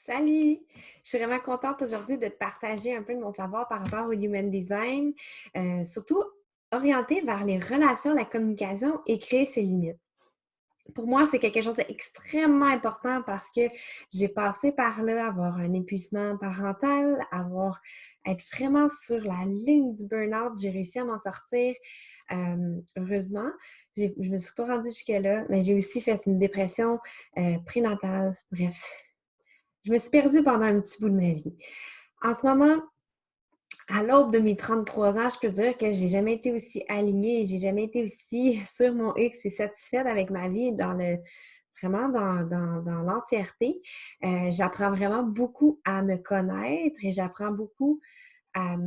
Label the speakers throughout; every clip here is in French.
Speaker 1: Salut! Je suis vraiment contente aujourd'hui de te partager un peu de mon savoir par rapport au Human Design, surtout orienté vers les relations, la communication et créer ses limites. Pour moi, c'est quelque chose d'extrêmement important parce que j'ai passé par là, avoir un épuisement parental, être vraiment sur la ligne du burn-out. J'ai réussi à m'en sortir, heureusement. Je me suis pas rendue jusque-là, mais j'ai aussi fait une dépression prénatale. Bref, je me suis perdue pendant un petit bout de ma vie. En ce moment, à l'aube de mes 33 ans, je peux dire que j'ai jamais été aussi alignée, j'ai jamais été aussi sur mon X et satisfaite avec ma vie vraiment dans l'entièreté. J'apprends vraiment beaucoup à me connaître et j'apprends beaucoup à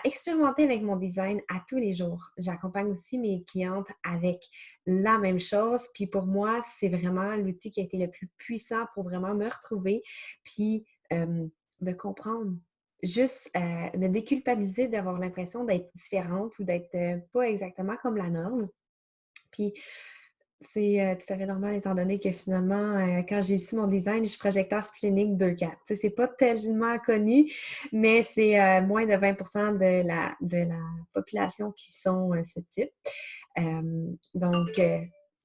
Speaker 1: expérimenter avec mon design à tous les jours. J'accompagne aussi mes clientes avec la même chose. Puis pour moi, c'est vraiment l'outil qui a été le plus puissant pour vraiment me retrouver, puis me comprendre. Juste me déculpabiliser d'avoir l'impression d'être différente ou d'être pas exactement comme la norme. Puis c'est tout à fait normal étant donné que finalement, quand j'ai su mon design, je suis projecteur splénique 2-4. Tu sais, c'est pas tellement connu, mais c'est moins de 20 de la population qui sont ce type. Donc,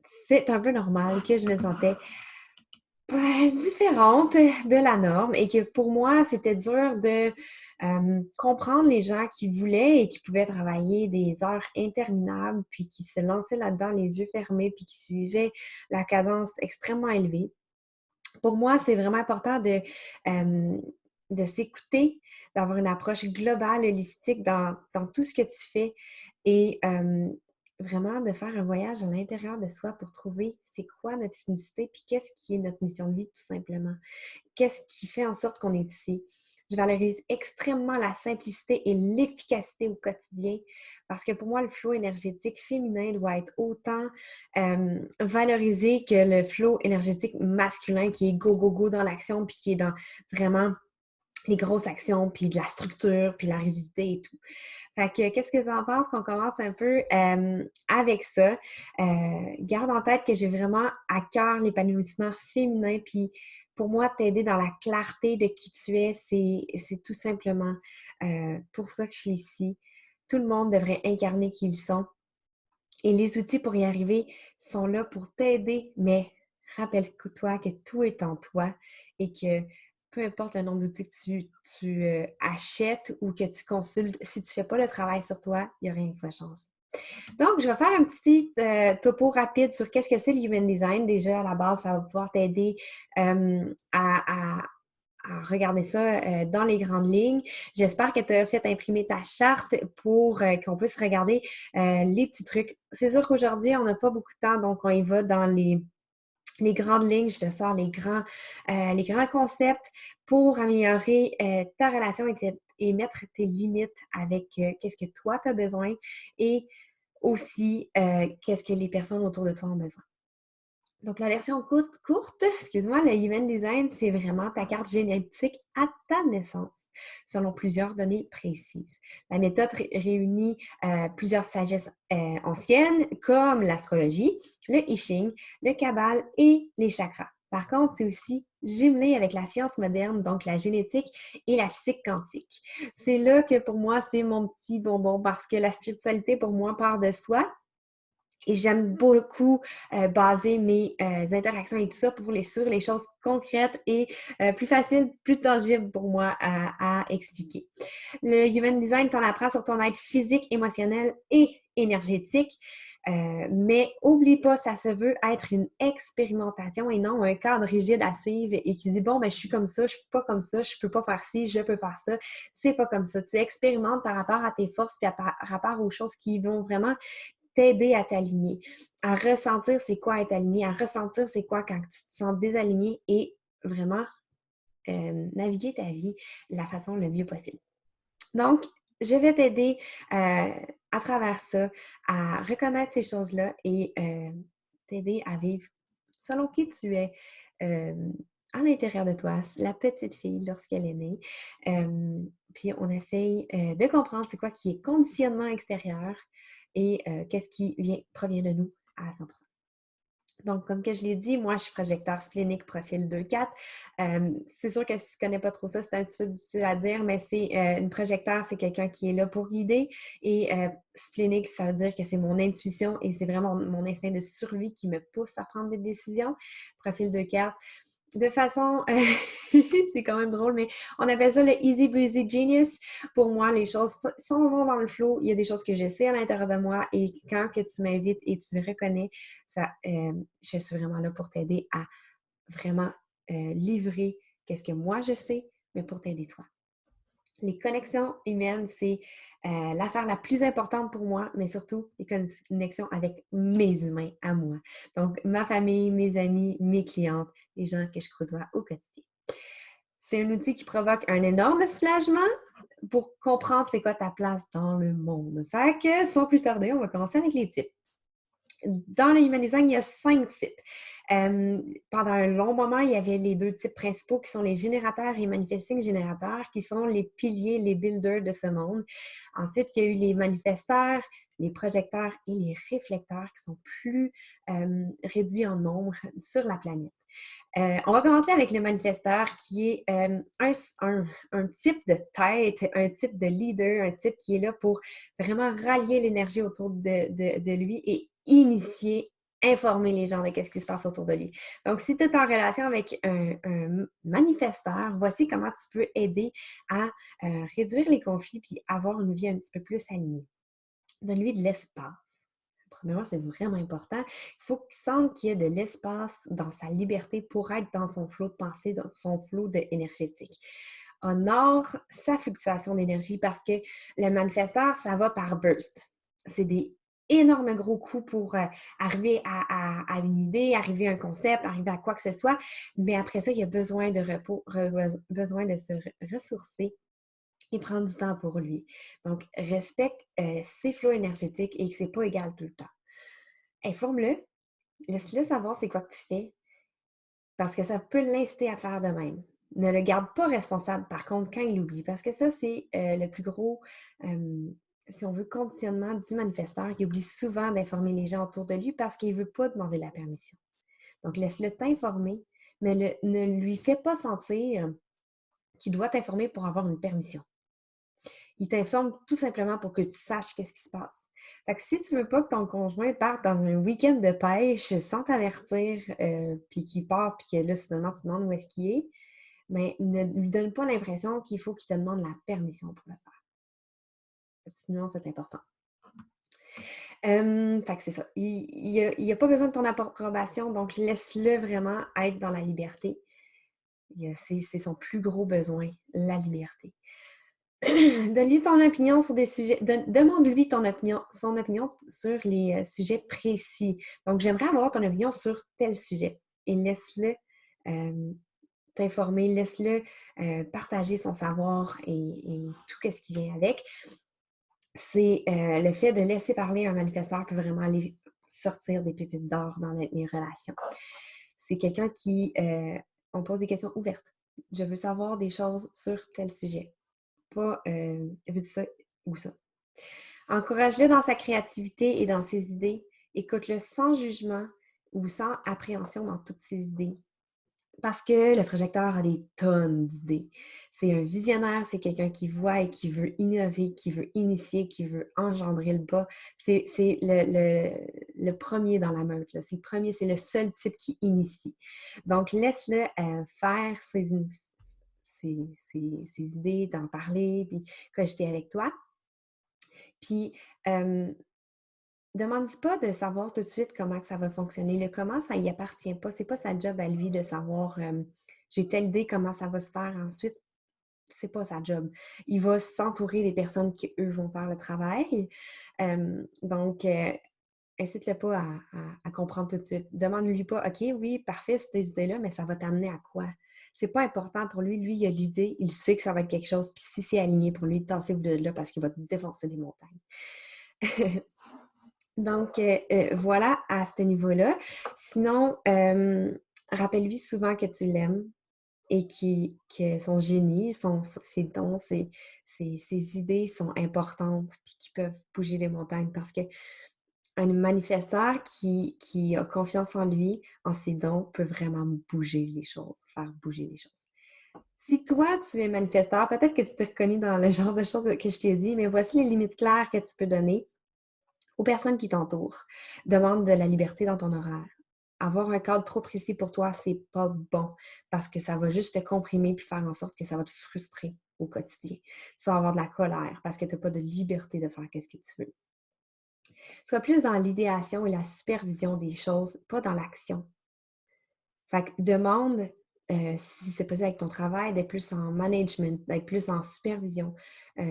Speaker 1: c'est un peu normal que je me sentais différente de la norme et que pour moi, c'était dur de comprendre les gens qui voulaient et qui pouvaient travailler des heures interminables, puis qui se lançaient là-dedans les yeux fermés, puis qui suivaient la cadence extrêmement élevée. Pour moi, c'est vraiment important de s'écouter, d'avoir une approche globale, holistique dans tout ce que tu fais et vraiment de faire un voyage à l'intérieur de soi pour trouver c'est quoi notre unicité, puis qu'est-ce qui est notre mission de vie, tout simplement. Qu'est-ce qui fait en sorte qu'on est ici? Je valorise extrêmement la simplicité et l'efficacité au quotidien parce que pour moi, le flow énergétique féminin doit être autant valorisé que le flow énergétique masculin qui est go, go, go dans l'action puis qui est dans vraiment les grosses actions, puis de la structure, puis la rigidité et tout. Fait que, qu'est-ce que tu en penses qu'on commence un peu avec ça? Garde en tête que j'ai vraiment à cœur l'épanouissement féminin, puis pour moi, t'aider dans la clarté de qui tu es, c'est tout simplement pour ça que je suis ici. Tout le monde devrait incarner qui ils sont. Et les outils pour y arriver sont là pour t'aider, mais rappelle-toi que tout est en toi et que peu importe le nombre d'outils que tu achètes ou que tu consultes, si tu ne fais pas le travail sur toi, il n'y a rien qui va changer. Donc, je vais faire un petit topo rapide sur qu'est-ce que c'est le Human Design. Déjà, à la base, ça va pouvoir t'aider à regarder ça dans les grandes lignes. J'espère que tu as fait imprimer ta charte pour qu'on puisse regarder les petits trucs. C'est sûr qu'aujourd'hui, on n'a pas beaucoup de temps, donc on y va dans les grandes lignes. Je te sors les grands concepts pour améliorer ta relation et mettre tes limites avec qu'est-ce que toi, tu as besoin et aussi qu'est-ce que les personnes autour de toi ont besoin. Donc, la version courte, excuse-moi, le Human Design, c'est vraiment ta carte génétique à ta naissance, selon plusieurs données précises. La méthode réunit plusieurs sagesses anciennes, comme l'astrologie, le I Ching, le Kabbale et les chakras. Par contre, c'est aussi jumelé avec la science moderne, donc la génétique et la physique quantique. C'est là que pour moi, c'est mon petit bonbon parce que la spiritualité, pour moi, part de soi, et j'aime beaucoup baser mes interactions et tout ça sur les choses concrètes et plus faciles, plus tangibles pour moi à expliquer. Le Human Design t'en apprend sur ton être physique, émotionnel et énergétique. Mais oublie pas, ça se veut être une expérimentation et non un cadre rigide à suivre et qui dit bon, ben, je suis comme ça, je suis pas comme ça, je peux pas faire ci, je peux faire ça. C'est pas comme ça. Tu expérimentes par rapport à tes forces et par rapport aux choses qui vont vraiment t'aider à t'aligner, à ressentir c'est quoi être aligné, à ressentir c'est quoi quand tu te sens désaligné et vraiment naviguer ta vie de la façon le mieux possible. Donc, je vais t'aider à travers ça, à reconnaître ces choses-là et t'aider à vivre selon qui tu es à l'intérieur de toi, la petite fille lorsqu'elle est née. Puis on essaye de comprendre c'est quoi qui est conditionnement extérieur et qu'est-ce qui provient de nous à 100%. Donc, comme que je l'ai dit, moi, je suis projecteur splénique profil 2-4. C'est sûr que si tu ne connais pas trop ça, c'est un petit peu difficile à dire, mais c'est une projecteur, c'est quelqu'un qui est là pour guider. Et splénique, ça veut dire que c'est mon intuition et c'est vraiment mon instinct de survie qui me pousse à prendre des décisions. Profil 2-4, de façon, c'est quand même drôle, mais on appelle ça le easy breezy genius. Pour moi, les choses s'en vont dans le flow. Il y a des choses que je sais à l'intérieur de moi et quand que tu m'invites et tu me reconnais, ça, je suis vraiment là pour t'aider à vraiment livrer qu'est-ce que moi je sais, mais pour t'aider toi. Les connexions humaines, c'est l'affaire la plus importante pour moi, mais surtout les connexions avec mes humains à moi. Donc, ma famille, mes amis, mes clientes, les gens que je côtoie au quotidien. C'est un outil qui provoque un énorme soulagement pour comprendre c'est quoi ta place dans le monde. Fait que, sans plus tarder, on va commencer avec les types. Dans le Human Design, il y a 5 types. Pendant un long moment, il y avait les 2 types principaux qui sont les générateurs et manifesting générateurs, qui sont les piliers, les builders de ce monde. Ensuite, il y a eu les manifesteurs, les projecteurs et les réflecteurs qui sont plus réduits en nombre sur la planète. On va commencer avec le manifesteur qui est un type de tête, un type de leader, un type qui est là pour vraiment rallier l'énergie autour de lui et initier, informer les gens de ce qui se passe autour de lui. Donc, si tu es en relation avec un manifesteur, voici comment tu peux aider à réduire les conflits puis avoir une vie un petit peu plus alignée. Donne-lui de l'espace. Premièrement, c'est vraiment important. Il faut qu'il sente qu'il y ait de l'espace dans sa liberté pour être dans son flot de pensée, dans son flot énergétique. Honore sa fluctuation d'énergie parce que le manifesteur, ça va par burst. C'est des énormes gros coups pour arriver à une idée, arriver à un concept, arriver à quoi que ce soit. Mais après ça, il y a besoin de repos, besoin de se ressourcer et prendre du temps pour lui. Donc, respecte ses flots énergétiques et que ce n'est pas égal tout le temps. Informe-le, laisse-le savoir c'est quoi que tu fais parce que ça peut l'inciter à faire de même. Ne le garde pas responsable, par contre, quand il oublie, parce que ça, c'est le plus gros, si on veut, conditionnement du manifesteur. Il oublie souvent d'informer les gens autour de lui parce qu'il ne veut pas demander la permission. Donc, laisse-le t'informer, mais ne lui fais pas sentir qu'il doit t'informer pour avoir une permission. Il t'informe tout simplement pour que tu saches qu'est-ce qui se passe. Fait que si tu veux pas que ton conjoint parte dans un week-end de pêche sans t'avertir, puis qu'il part, puis que là, soudainement, tu te demandes où est-ce qu'il est, mais ne lui donne pas l'impression qu'il faut qu'il te demande la permission pour le faire. Petite nuance, c'est important. Fait que c'est ça. Il n'y a pas besoin de ton approbation, donc laisse-le vraiment être dans la liberté. C'est son plus gros besoin, la liberté. Donne-lui ton opinion sur des sujets. Demande-lui son opinion sur les sujets précis. Donc, j'aimerais avoir ton opinion sur tel sujet. Et laisse-le t'informer, laisse-le partager son savoir et tout ce qui vient avec. C'est le fait de laisser parler un manifesteur peut vraiment aller sortir des pépites d'or dans les relations. C'est quelqu'un qui, on pose des questions ouvertes. Je veux savoir des choses sur tel sujet. Pas veux-tu ça ou ça. Encourage-le dans sa créativité et dans ses idées. Écoute-le sans jugement ou sans appréhension dans toutes ses idées. Parce que le projecteur a des tonnes d'idées. C'est un visionnaire, c'est quelqu'un qui voit et qui veut innover, qui veut initier, qui veut engendrer le bas. C'est le premier dans la meute. Là. C'est le premier, c'est le seul type qui initie. Donc, laisse-le faire ses idées, d'en parler, puis cogiter avec toi. Puis, demande pas de savoir tout de suite comment que ça va fonctionner. Le comment, ça y appartient pas. C'est pas sa job à lui de savoir j'ai telle idée, comment ça va se faire ensuite. C'est pas sa job. Il va s'entourer des personnes qui, eux, vont faire le travail. Donc, incite-le pas à comprendre tout de suite. Demande-lui pas, OK, oui, parfait, ces idées-là, mais ça va t'amener à quoi? C'est pas important pour lui. Lui, il a l'idée, il sait que ça va être quelque chose, puis si c'est aligné pour lui, tassez-vous de là parce qu'il va te défoncer des montagnes. Donc, voilà à ce niveau-là. Sinon, rappelle-lui souvent que tu l'aimes et que son génie, ses dons, ses idées sont importantes puis qui peuvent bouger les montagnes parce que Un manifesteur qui a confiance en lui, en ses dons, peut vraiment bouger les choses, faire bouger les choses. Si toi, tu es manifesteur, peut-être que tu t'es reconnu dans le genre de choses que je t'ai dit, mais voici les limites claires que tu peux donner aux personnes qui t'entourent. Demande de la liberté dans ton horaire. Avoir un cadre trop précis pour toi, c'est pas bon parce que ça va juste te comprimer puis faire en sorte que ça va te frustrer au quotidien. Tu vas avoir de la colère parce que tu n'as pas de liberté de faire ce que tu veux. Sois plus dans l'idéation et la supervision des choses, pas dans l'action. Fait que demande, si c'est possible avec ton travail, d'être plus en management, d'être plus en supervision. Tu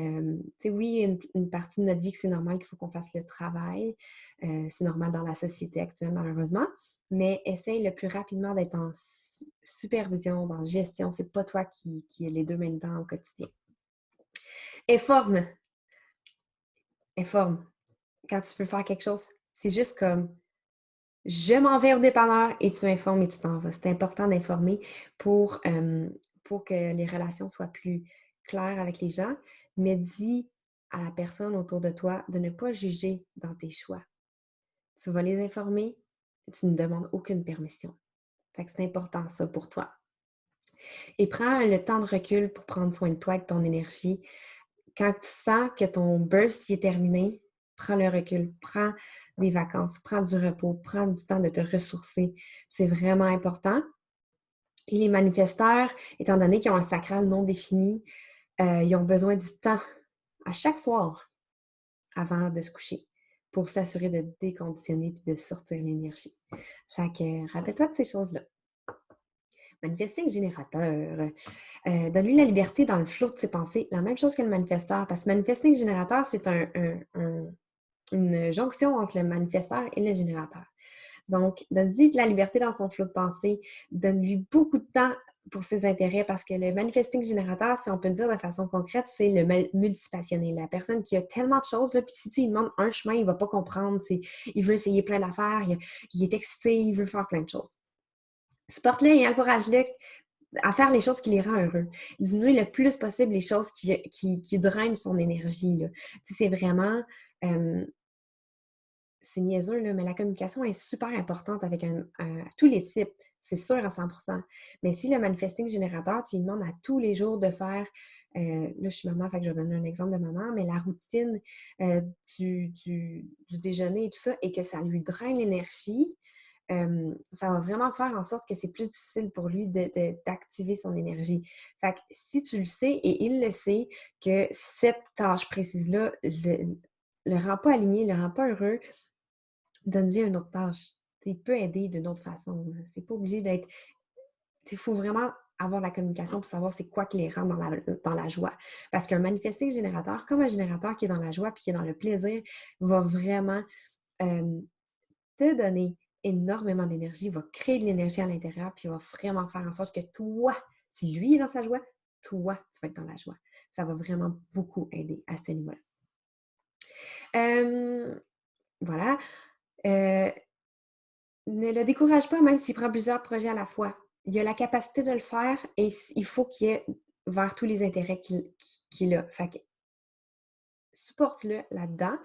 Speaker 1: sais, oui, une partie de notre vie que c'est normal qu'il faut qu'on fasse le travail. C'est normal dans la société actuelle, malheureusement. Mais essaye le plus rapidement d'être en supervision, dans gestion. C'est pas toi qui as les deux mains dedans au quotidien. Informe. Informe. Quand tu veux faire quelque chose, c'est juste comme je m'en vais au dépanneur et tu informes et tu t'en vas. C'est important d'informer pour que les relations soient plus claires avec les gens, mais dis à la personne autour de toi de ne pas juger dans tes choix. Tu vas les informer, tu ne demandes aucune permission. Fait que c'est important ça pour toi. Et prends le temps de recul pour prendre soin de toi et de ton énergie. Quand tu sens que ton burst est terminé, prends le recul, prends des vacances, prends du repos, prends du temps de te ressourcer. C'est vraiment important. Et les manifesteurs, étant donné qu'ils ont un sacral non défini, ils ont besoin du temps à chaque soir avant de se coucher pour s'assurer de déconditionner et de sortir l'énergie. Fait que rappelle-toi de ces choses-là. Manifesting générateur. Donne-lui la liberté dans le flot de ses pensées. La même chose que le manifesteur. Parce que manifesting générateur, c'est une jonction entre le manifesteur et le générateur. Donc, donne-lui de la liberté dans son flot de pensée. Donne-lui beaucoup de temps pour ses intérêts parce que le manifesting générateur, si on peut le dire de façon concrète, c'est le multipassionné. La personne qui a tellement de choses, là, puis si tu lui demandes un chemin, il ne va pas comprendre. Il veut essayer plein d'affaires, il est excité, il veut faire plein de choses. Supporte-le et encourage-le à faire les choses qui les rend heureux. Dis-lui le plus possible les choses qui drainent son énergie. Là. Tu sais, c'est vraiment... c'est niaiseux, là, mais la communication est super importante avec tous les types. C'est sûr à 100%. Mais si le manifesting générateur, tu lui demandes à tous les jours de faire, là je suis maman, fait que je vais donner un exemple de maman, mais la routine du déjeuner et tout ça, et que ça lui draine l'énergie, ça va vraiment faire en sorte que c'est plus difficile pour lui d'activer son énergie. Fait que si tu le sais, et il le sait, que cette tâche précise-là le rend pas aligné, le rend pas heureux, donne-lui une autre tâche. Il peut aider d'une autre façon. C'est pas obligé d'être... Il faut vraiment avoir la communication pour savoir c'est quoi qui les rend dans la joie. Parce qu'un manifesting générateur, comme un générateur qui est dans la joie puis qui est dans le plaisir, va vraiment te donner énormément d'énergie, va créer de l'énergie à l'intérieur puis va vraiment faire en sorte que toi, si lui est dans sa joie, toi, tu vas être dans la joie. Ça va vraiment beaucoup aider à ce niveau-là. Voilà. Ne le décourage pas, même s'il prend plusieurs projets à la fois. Il a la capacité de le faire et il faut qu'il ait vers tous les intérêts qu'il a. Fait que supporte-le là-dedans.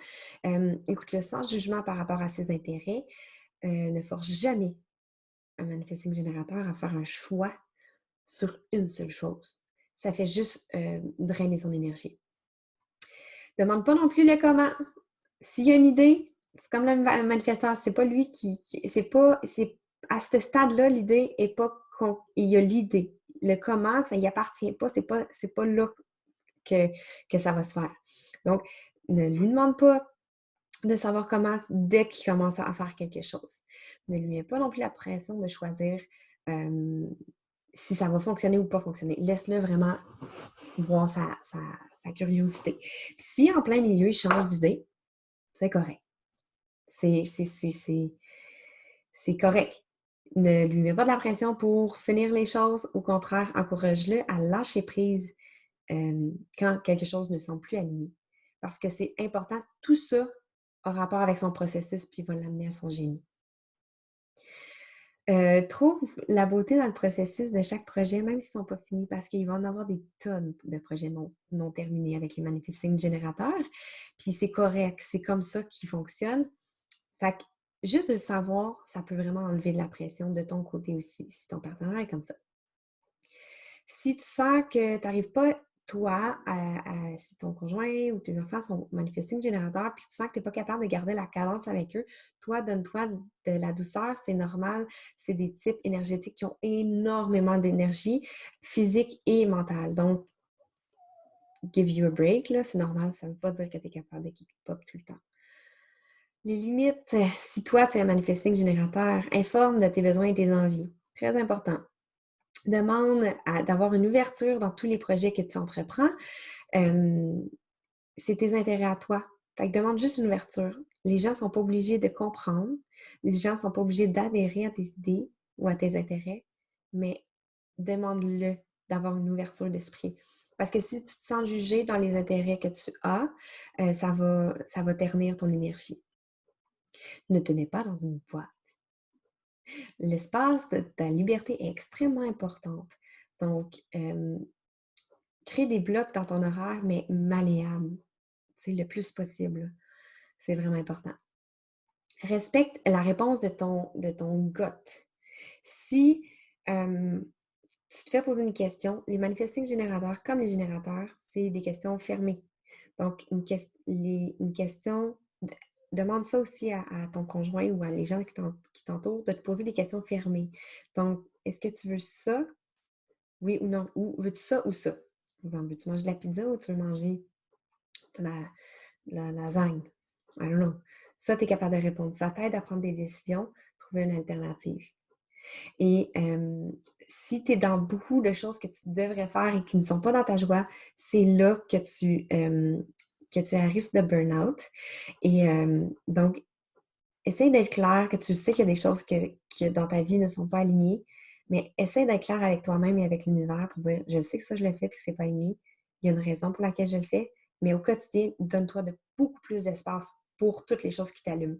Speaker 1: Écoute-le sans jugement par rapport à ses intérêts. Ne force jamais un manifesting générateur à faire un choix sur une seule chose. Ça fait juste drainer son énergie. Demande pas non plus le comment. S'il y a une idée, c'est comme le manifesteur, c'est pas lui c'est à ce stade-là, l'idée est pas il y a l'idée. Le comment, ça y appartient pas, c'est pas là que ça va se faire. Donc, ne lui demande pas de savoir comment dès qu'il commence à faire quelque chose. Ne lui mets pas non plus la pression de choisir si ça va fonctionner ou pas fonctionner. Laisse-le vraiment voir sa curiosité. Puis si en plein milieu, il change d'idée, c'est correct. C'est correct. Ne lui mets pas de la pression pour finir les choses. Au contraire, encourage-le à lâcher prise quand quelque chose ne semble plus aligné. Parce que c'est important. Tout ça a rapport avec son processus puis va l'amener à son génie. Trouve la beauté dans le processus de chaque projet, même s'ils ne sont pas finis, parce qu'il va en avoir des tonnes de projets non terminés avec les manifesting générateurs. Puis c'est correct, c'est comme ça qu'ils fonctionnent. Fait que juste de le savoir, ça peut vraiment enlever de la pression de ton côté aussi, si ton partenaire est comme ça. Si tu sens que tu n'arrives pas, toi, si ton conjoint ou tes enfants sont manifesting générateurs, puis tu sens que tu n'es pas capable de garder la cadence avec eux, toi, donne-toi de la douceur, c'est normal. C'est des types énergétiques qui ont énormément d'énergie physique et mentale. Donc, give you a break, là, c'est normal. Ça ne veut pas dire que tu es capable de keep up tout le temps. Les limites, si toi, tu es un manifesting générateur, informe de tes besoins et tes envies. Très important. Demande d'avoir une ouverture dans tous les projets que tu entreprends. C'est tes intérêts à toi. Fait que demande juste une ouverture. Les gens ne sont pas obligés de comprendre. Les gens ne sont pas obligés d'adhérer à tes idées ou à tes intérêts, mais demande-le d'avoir une ouverture d'esprit. Parce que si tu te sens jugé dans les intérêts que tu as, ça va ternir ton énergie. Ne te mets pas dans une boîte. L'espace de ta liberté est extrêmement importante. Donc, crée des blocs dans ton horaire, mais malléables, le plus possible. C'est vraiment important. Respecte la réponse de ton gut. Si tu te fais poser une question, les manifesting générateurs, comme les générateurs, c'est des questions fermées. Donc, une question, demande ça aussi à ton conjoint ou à les gens qui t'entourent, de te poser des questions fermées. Donc, est-ce que tu veux ça? Oui ou non? Ou veux-tu ça ou ça? Par exemple, veux-tu manger de la pizza ou tu veux manger de la lasagne? I don't know. Ça, tu es capable de répondre. Ça t'aide à prendre des décisions, trouver une alternative. Et si tu es dans beaucoup de choses que tu devrais faire et qui ne sont pas dans ta joie, c'est là que tu es à risque de burn-out. Et donc, essaye d'être clair, que tu sais qu'il y a des choses que dans ta vie ne sont pas alignées, mais essaye d'être clair avec toi-même et avec l'univers pour dire, je sais que ça, je le fais puis que c'est pas aligné. Il y a une raison pour laquelle je le fais, mais au quotidien, donne-toi de beaucoup plus d'espace pour toutes les choses qui t'allument.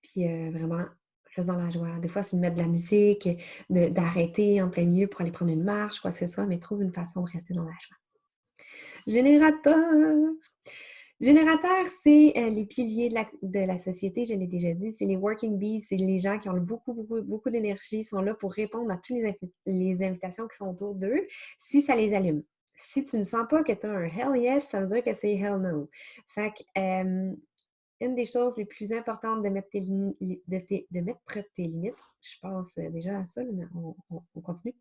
Speaker 1: Puis vraiment, reste dans la joie. Des fois, c'est de mettre de la musique, d'arrêter en plein milieu pour aller prendre une marche, quoi que ce soit, mais trouve une façon de rester dans la joie. Générateur! Générateur, c'est les piliers de la société, je l'ai déjà dit. C'est les working bees, c'est les gens qui ont beaucoup, beaucoup, beaucoup d'énergie, sont là pour répondre à toutes les invitations qui sont autour d'eux, si ça les allume. Si tu ne sens pas que tu as un hell yes, ça veut dire que c'est hell no. Fait que, une des choses les plus importantes de mettre tes limites, je pense déjà à ça, mais on continue,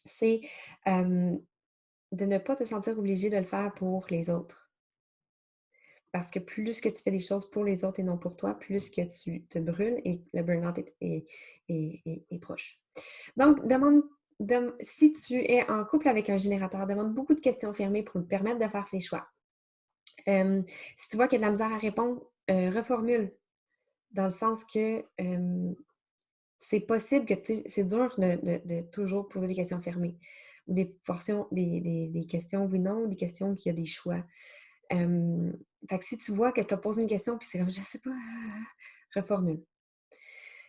Speaker 1: c'est de ne pas te sentir obligé de le faire pour les autres. Parce que plus que tu fais des choses pour les autres et non pour toi, plus que tu te brûles et le burn-out est proche. Donc, si tu es en couple avec un générateur, demande beaucoup de questions fermées pour lui permettre de faire ses choix. Si tu vois qu'il y a de la misère à répondre, reformule. Dans le sens que c'est possible que c'est dur de toujours poser des questions fermées. Ou des questions oui-non, ou des questions qu'il y a des choix. Fait que si tu vois que tu as posé une question puis c'est comme je sais pas, reformule.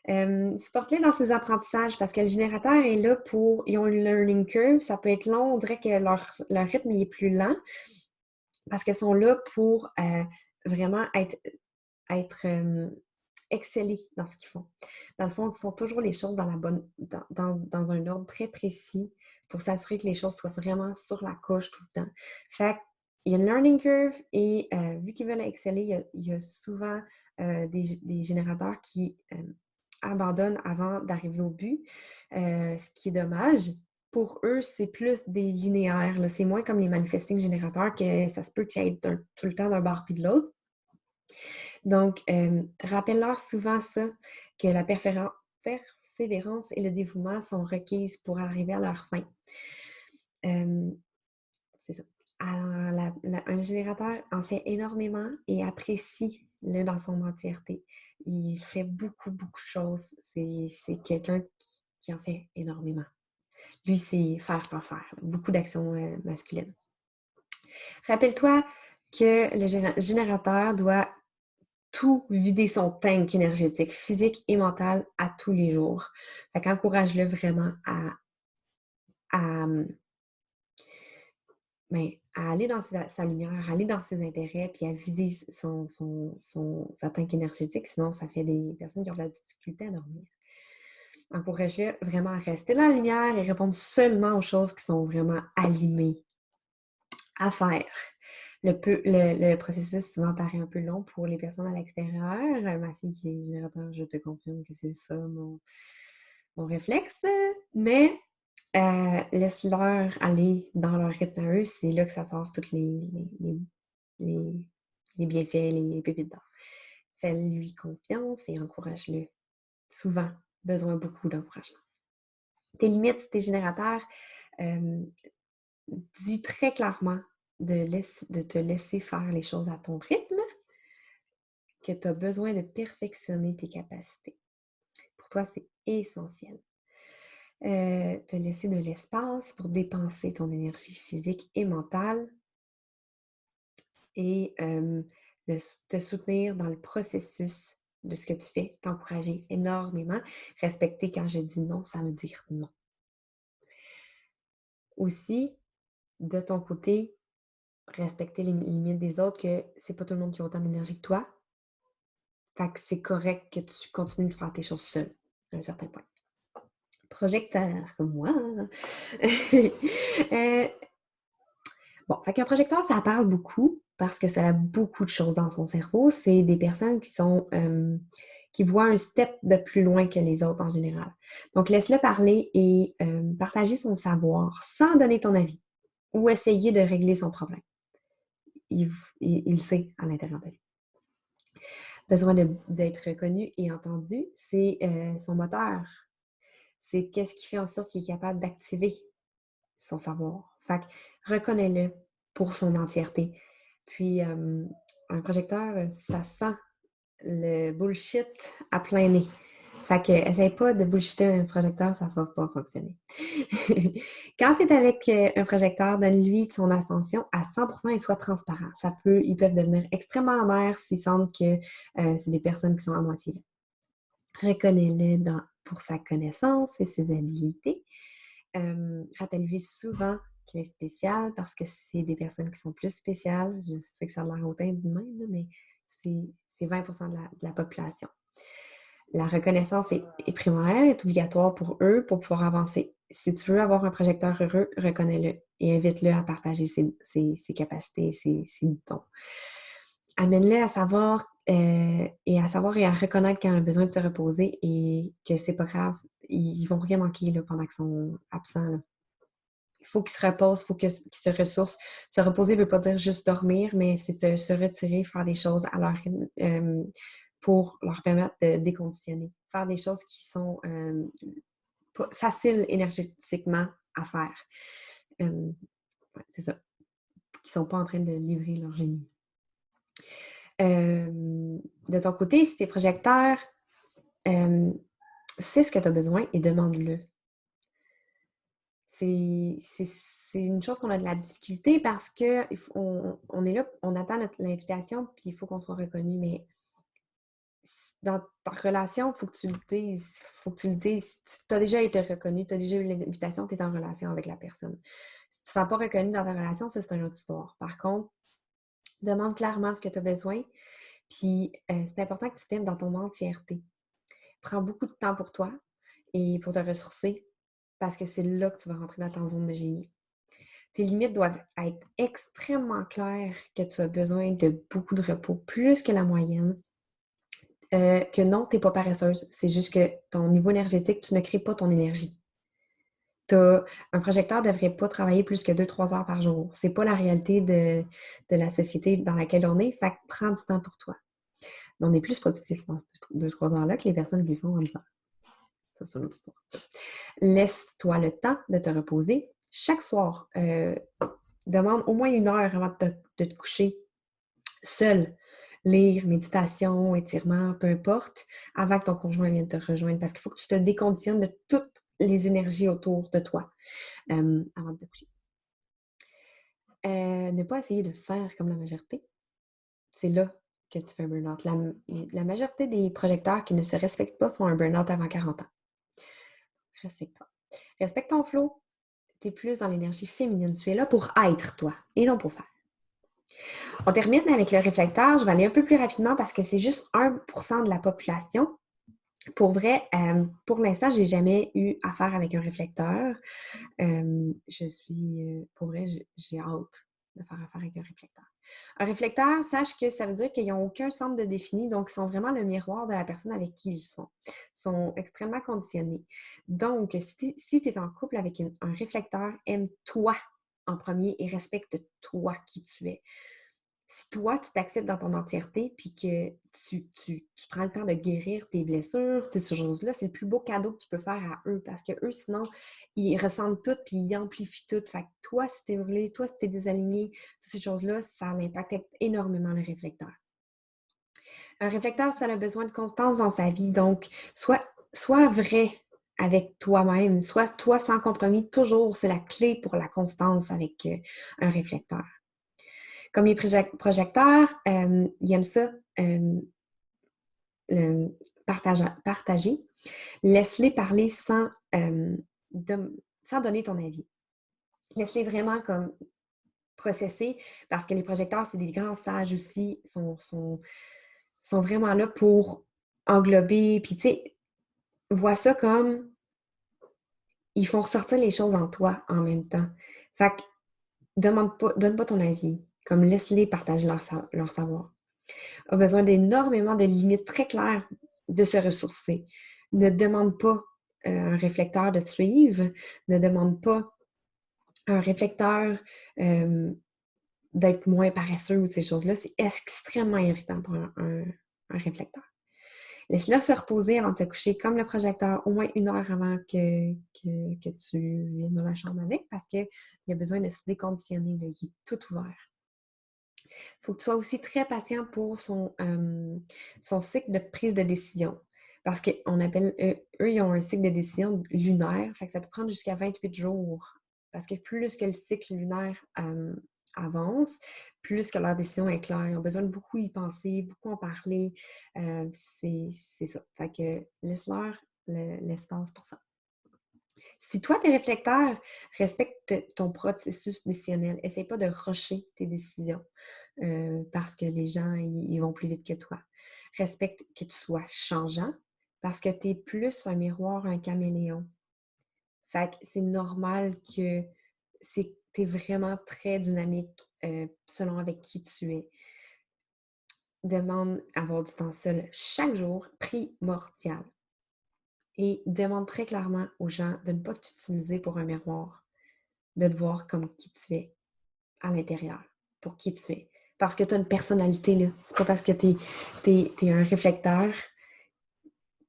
Speaker 1: Supporte-les dans ses apprentissages parce que le générateur est là pour. Ils ont une learning curve, ça peut être long, on dirait que leur rythme est plus lent parce qu'ils sont là pour vraiment être exceller dans ce qu'ils font. Dans le fond, ils font toujours les choses dans un ordre très précis pour s'assurer que les choses soient vraiment sur la coche tout le temps. Fait qu'il y a une learning curve et vu qu'ils veulent exceller, il y a souvent des générateurs qui abandonnent avant d'arriver au but, ce qui est dommage. Pour eux, c'est plus des linéaires. Là. C'est moins comme les manifesting générateurs que ça se peut qu'il y ait tout le temps d'un bord puis de l'autre. Donc, rappelle-leur souvent ça, que la persévérance et le dévouement sont requises pour arriver à leur fin. C'est ça. Alors, un générateur en fait énormément et apprécie-le dans son entièreté. Il fait beaucoup, beaucoup de choses. C'est quelqu'un qui en fait énormément. Lui, c'est faire, pas faire. Beaucoup d'actions masculines. Rappelle-toi que le générateur doit tout vider son tank énergétique, physique et mental à tous les jours. Fait qu'encourage-le vraiment à mais à aller dans sa lumière, à aller dans ses intérêts, puis à vider sa tank énergétique, sinon ça fait des personnes qui ont de la difficulté à dormir. Encourage-le vraiment à rester dans la lumière et répondre seulement aux choses qui sont vraiment allumées à faire. Le processus souvent paraît un peu long pour les personnes à l'extérieur. Ma fille qui est générateur, je te confirme que c'est ça mon réflexe. Mais laisse-leur aller dans leur rythme à eux. C'est là que ça sort tous les bienfaits, les pépites d'or. Fais-lui confiance et encourage-le. Souvent, besoin beaucoup d'encouragement. Tes limites, si t'es générateur, dis très clairement de te laisser faire les choses à ton rythme, que tu as besoin de perfectionner tes capacités. Pour toi, c'est essentiel. Te laisser de l'espace pour dépenser ton énergie physique et mentale et te soutenir dans le processus de ce que tu fais, t'encourager énormément. Respecter quand je dis non, ça veut dire non. Aussi, de ton côté, respecter les limites des autres, que c'est pas tout le monde qui a autant d'énergie que toi. Fait que c'est correct que tu continues de faire tes choses seul à un certain point. Projecteur comme moi. Bon, fait qu'un projecteur, ça parle beaucoup parce que ça a beaucoup de choses dans son cerveau. C'est des personnes qui voient un step de plus loin que les autres en général. Donc, laisse-le parler et partager son savoir sans donner ton avis ou essayer de régler son problème. Il sait à l'intérieur de lui. Besoin d'être reconnu et entendu, c'est son moteur. C'est qu'est-ce qui fait en sorte qu'il est capable d'activer son savoir. Fait que reconnais-le pour son entièreté. Puis, un projecteur, ça sent le bullshit à plein nez. Fait que essaye pas de bullshiter un projecteur, ça va pas fonctionner. Quand tu es avec un projecteur, donne-lui son attention à 100% et sois transparent. Ils peuvent devenir extrêmement amers s'ils sentent que c'est des personnes qui sont à moitié là. Reconnais-le pour sa connaissance et ses habiletés. Rappelle-lui souvent qu'il est spécial parce que c'est des personnes qui sont plus spéciales. Je sais que ça a l'air hautain de même, mais c'est 20% de la population. La reconnaissance est primaire, est obligatoire pour eux pour pouvoir avancer. Si tu veux avoir un projecteur heureux, reconnais-le et invite-le à partager ses capacités, ses dons. Amène-le à savoir et à reconnaître qu'il a besoin de se reposer et que c'est pas grave. Ils vont rien manquer là, pendant qu'ils sont absents. Là. Il faut qu'ils se reposent, il faut qu'ils se ressourcent. Se reposer ne veut pas dire juste dormir, mais c'est de se retirer, faire des choses à leur rythme pour leur permettre de déconditionner. Faire des choses qui sont faciles énergétiquement à faire. C'est ça. Qui ne sont pas en train de livrer leur génie. De ton côté, si tu es projecteur, sais ce que tu as besoin et demande-le. C'est une chose qu'on a de la difficulté parce qu'on est là, on attend l'invitation, puis il faut qu'on soit reconnu, mais dans ta relation, il faut que tu le dises. Tu as déjà été reconnu, tu as déjà eu l'invitation, tu es en relation avec la personne. Si tu ne sens pas reconnu dans ta relation, ça, c'est une autre histoire. Par contre, demande clairement ce que tu as besoin, puis c'est important que tu t'aimes dans ton entièreté. Prends beaucoup de temps pour toi et pour te ressourcer parce que c'est là que tu vas rentrer dans ta zone de génie. Tes limites doivent être extrêmement claires que tu as besoin de beaucoup de repos, plus que la moyenne. Que non, tu n'es pas paresseuse. C'est juste que ton niveau énergétique, tu ne crées pas ton énergie. Un projecteur ne devrait pas travailler plus que 2-3 heures par jour. C'est pas la réalité de la société dans laquelle on est. Fait que prends du temps pour toi. Mais on est plus productif dans ces 2-3 heures-là que les personnes qui font en disant. Ça, c'est une autre histoire. Laisse-toi le temps de te reposer. Chaque soir, demande au moins 1 heure avant de te coucher seul. Lire, méditation, étirement, peu importe, avant que ton conjoint vienne te rejoindre. Parce qu'il faut que tu te déconditionnes de toutes les énergies autour de toi avant de te coucher. Ne pas essayer de faire comme la majorité. C'est là que tu fais un burn-out. La majorité des projecteurs qui ne se respectent pas font un burn-out avant 40 ans. Respecte-toi. Respecte ton flow. tu es plus dans l'énergie féminine. Tu es là pour être toi et non pour faire. On termine avec le réflecteur. Je vais aller un peu plus rapidement parce que c'est juste 1% de la population. Pour vrai, pour l'instant, je n'ai jamais eu affaire avec un réflecteur. Pour vrai, j'ai hâte de faire affaire avec un réflecteur. Un réflecteur, sache que ça veut dire qu'ils n'ont aucun centre de défini, donc ils sont vraiment le miroir de la personne avec qui ils sont. Ils sont extrêmement conditionnés. Donc, si tu es en couple avec un réflecteur, aime-toi en premier et respecte toi qui tu es. Si toi, tu t'acceptes dans ton entièreté, puis que tu prends le temps de guérir tes blessures, toutes ces choses-là, c'est le plus beau cadeau que tu peux faire à eux, parce que eux, sinon, ils ressentent tout, puis ils amplifient tout. Fait que toi, si t'es brûlé, toi, si t'es désaligné, toutes ces choses-là, ça impacte énormément le réflecteur. Un réflecteur, ça a besoin de constance dans sa vie, donc sois vrai avec toi-même, sois toi sans compromis, toujours, c'est la clé pour la constance avec un réflecteur. Comme les projecteurs, ils aiment ça partager. Laisse-les parler sans donner ton avis. Laisse-les vraiment comme processer parce que les projecteurs, c'est des grands sages aussi, sont vraiment là pour englober. Puis tu sais, vois ça comme ils font ressortir les choses en toi en même temps. Fait que donne pas ton avis. Comme laisse-les partager leur savoir. A besoin d'énormément de limites très claires de se ressourcer. Ne demande pas un réflecteur de te suivre, ne demande pas un réflecteur d'être moins paresseux ou de ces choses-là. C'est extrêmement irritant pour un réflecteur. Laisse-le se reposer avant de se coucher comme le projecteur au moins 1 heure avant que tu viennes dans la chambre avec parce qu'il a besoin de se déconditionner. Là. Il est tout ouvert. Il faut que tu sois aussi très patient pour son cycle de prise de décision. Parce qu'on appelle, eux, ils ont un cycle de décision lunaire, fait que ça peut prendre jusqu'à 28 jours. Parce que plus que le cycle lunaire avance, plus que leur décision est claire. Ils ont besoin de beaucoup y penser, beaucoup en parler. C'est ça. Fait que laisse-leur l'espace pour ça. Si toi, t'es réflecteur, respecte ton processus décisionnel. Essaye pas de rusher tes décisions parce que les gens, ils vont plus vite que toi. Respecte que tu sois changeant parce que tu es plus un miroir, un caméléon. Fait que c'est normal que tu es vraiment très dynamique selon avec qui tu es. Demande avoir du temps seul chaque jour, primordial. Et demande très clairement aux gens de ne pas t'utiliser pour un miroir, de te voir comme qui tu es à l'intérieur, pour qui tu es. Parce que tu as une personnalité, là. C'est pas parce que tu es un réflecteur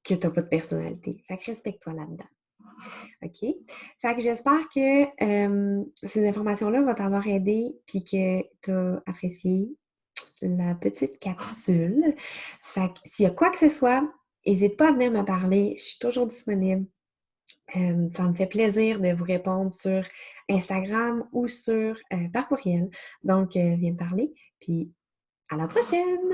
Speaker 1: que tu n'as pas de personnalité. Fait que respecte-toi là-dedans. OK? Fait que j'espère que ces informations-là vont t'avoir aidé puis que tu as apprécié la petite capsule. Fait que s'il y a quoi que ce soit, n'hésite pas à venir me parler. Je suis toujours disponible. Ça me fait plaisir de vous répondre sur Instagram ou par courriel. Donc, viens me parler. Puis, à la prochaine!